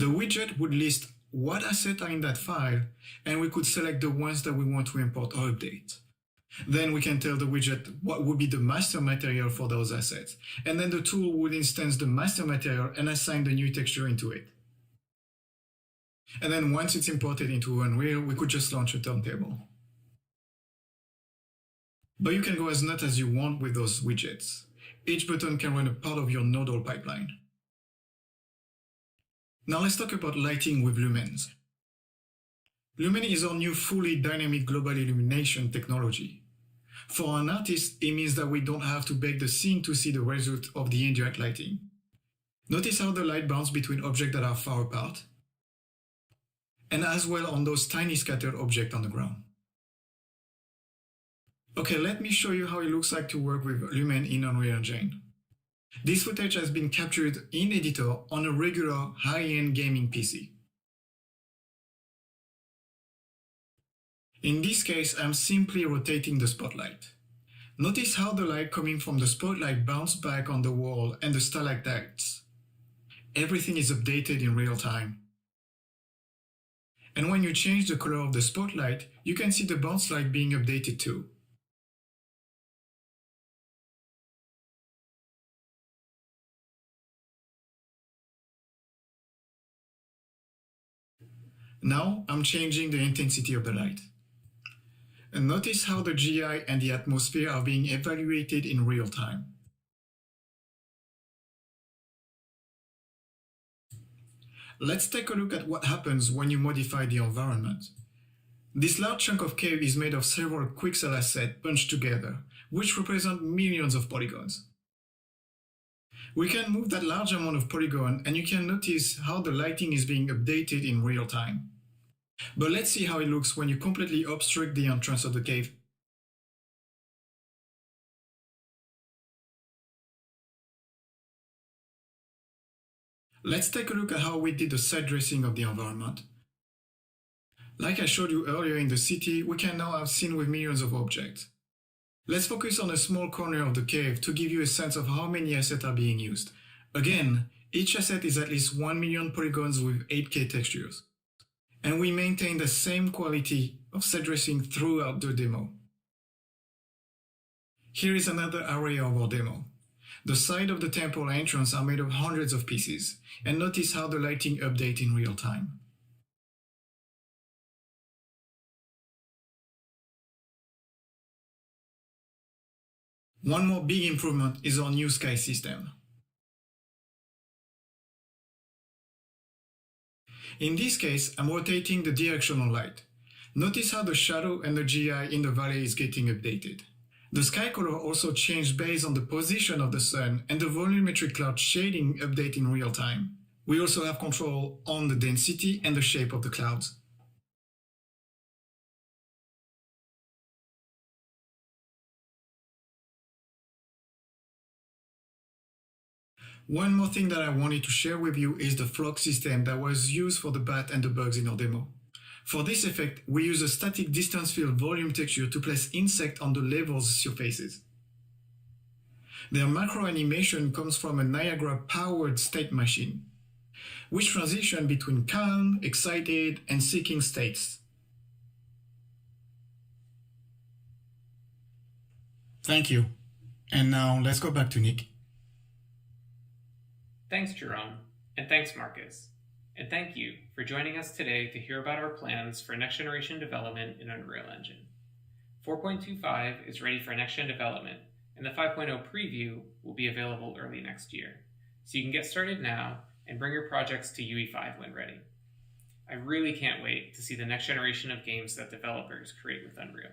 The widget would list what assets are in that file, and we could select the ones that we want to import or update. Then we can tell the widget what would be the master material for those assets, and then the tool would instance the master material and assign the new texture into it. And then once it's imported into Unreal, we could just launch a turntable. But you can go as nuts as you want with those widgets. Each button can run a part of your nodal pipeline. Now let's talk about lighting with lumens. Lumen is our new fully dynamic global illumination technology. For an artist, it means that we don't have to bake the scene to see the result of the indirect lighting. Notice how the light bounces between objects that are far apart, and as well on those tiny scattered objects on the ground. Okay, let me show you how it looks like to work with Lumen in Unreal Engine. This footage has been captured in Editor on a regular high-end gaming PC. In this case, I'm simply rotating the spotlight. Notice how the light coming from the spotlight bounces back on the wall and the stalactites. Everything is updated in real time. And when you change the color of the spotlight, you can see the bounce light being updated too. Now I'm changing the intensity of the light. And notice how the GI and the atmosphere are being evaluated in real time. Let's take a look at what happens when you modify the environment. This large chunk of cave is made of several quixel assets bunched together, which represent millions of polygons. We can move that large amount of polygon and you can notice how the lighting is being updated in real time. But let's see how it looks when you completely obstruct the entrance of the cave. Let's take a look at how we did the side dressing of the environment. Like I showed you earlier in the city, we can now have scene with millions of objects. Let's focus on a small corner of the cave to give you a sense of how many assets are being used. Again, each asset is at least 1 million polygons with 8K textures. And we maintain the same quality of set dressing throughout the demo. Here is another array of our demo. The side of the temple entrance are made of hundreds of pieces, and notice how the lighting updates in real time. One more big improvement is our new sky system. In this case, I'm rotating the directional light. Notice how the shadow and the GI in the valley is getting updated. The sky color also changed based on the position of the sun, and the volumetric cloud shading update in real time. We also have control on the density and the shape of the clouds. One more thing that I wanted to share with you is the flock system that was used for the bat and the bugs in our demo. For this effect, we use a static distance field volume texture to place insects on the level's surfaces. Their macro animation comes from a Niagara-powered state machine, which transition between calm, excited, and seeking states. Thank you. And now let's go back to Nick. Thanks, Jerome, and thanks, Marcus. And thank you for joining us today to hear about our plans for next-generation development in Unreal Engine. 4.25 is ready for next-gen development, and the 5.0 preview will be available early next year. So you can get started now and bring your projects to UE5 when ready. I really can't wait to see the next generation of games that developers create with Unreal.